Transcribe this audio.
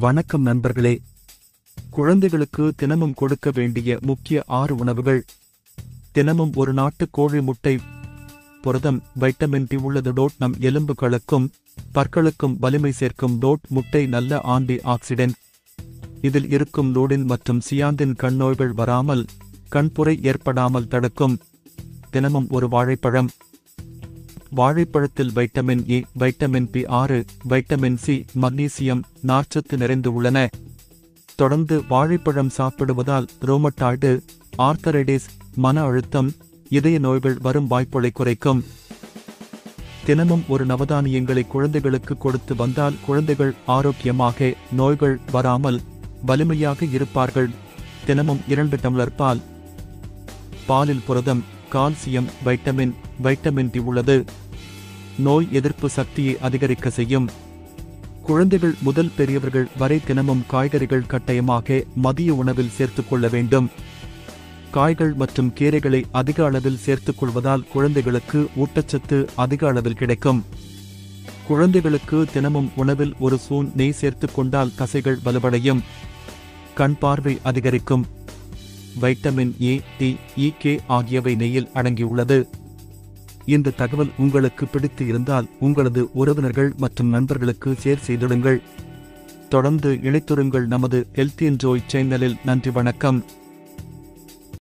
வணக்கம் நண்பர்களே. குழந்தைகளுக்கு தினமும் கொடுக்க வேண்டிய முக்கிய 6 உணவுகள். தினமும் ஒரு நாட்டு கோழி முட்டை. புரதம், வைட்டமின் டி உள்ளது. நம் எலும்புகளுக்கும் பற்களுக்கும் வலிமை சேர்க்கும். முட்டை நல்ல ஆன்டி ஆக்சிடென்ட். இதில் இருக்கும் லூடின் மற்றும் சியாந்தின் கண்ணோய்கள் வராமல், கண்புரை ஏற்படாமல் தடுக்கும். தினமும் ஒரு வாழைப்பழம். வாழைப்பழத்தில் வைட்டமின் ஏ, வைட்டமின் பி6, வைட்டமின் சி, மக்னீசியம், நார்ச்சத்து நிறைந்து உள்ளன. தொடர்ந்து வாழைப்பழம் சாப்பிடுவதால் ரோமட்டாய்டு, ஆர்த்தரைடிஸ், மன அழுத்தம், இதய நோய்கள் வரும் வாய்ப்புகளை குறைக்கும். தினமும் ஒரு நவதானியங்களை குழந்தைகளுக்கு கொடுத்து வந்தால் குழந்தைகள் ஆரோக்கியமாக, நோய்கள் வராமல் வலிமையாக இருப்பார்கள். தினமும் 2 டம்ளர் பால். பாலில் புரதம், கால்சியம், வைட்டமின் டி உள்ளது. நோய் எதிர்ப்பு சக்தியை அதிகரிக்க செய்யும். குழந்தைகள் முதல் பெரியவர்கள் வரை தினமும் காய்கறிகள் கட்டாயமாக மதிய உணவில் சேர்த்துக் கொள்ள வேண்டும். காய்கள் மற்றும் கீரைகளை அதிக அளவில் சேர்த்துக் கொள்வதால் குழந்தைகளுக்கு ஊட்டச்சத்து அதிக அளவில் கிடைக்கும். குழந்தைகளுக்கு தினமும் உணவில் ஒரு ஸ்பூன் நெய் சேர்த்துக் கொண்டால் தசைகள் வலுவடையும். கண் பார்வை அதிகரிக்கும். Vitamin A, D, E, K ஆகியவை நெய்யில் அடங்கியுள்ளது. இந்த தகவல் உங்களுக்கு பிடித்து இருந்தால் உங்களது உறவினர்கள் மற்றும் நண்பர்களுக்கு ஷேர் செய்திடுங்கள். தொடர்ந்து இணைத்துருங்கள் நமது ஹெல்த் என்ஜாய் சேனலில். நன்றி, வணக்கம்.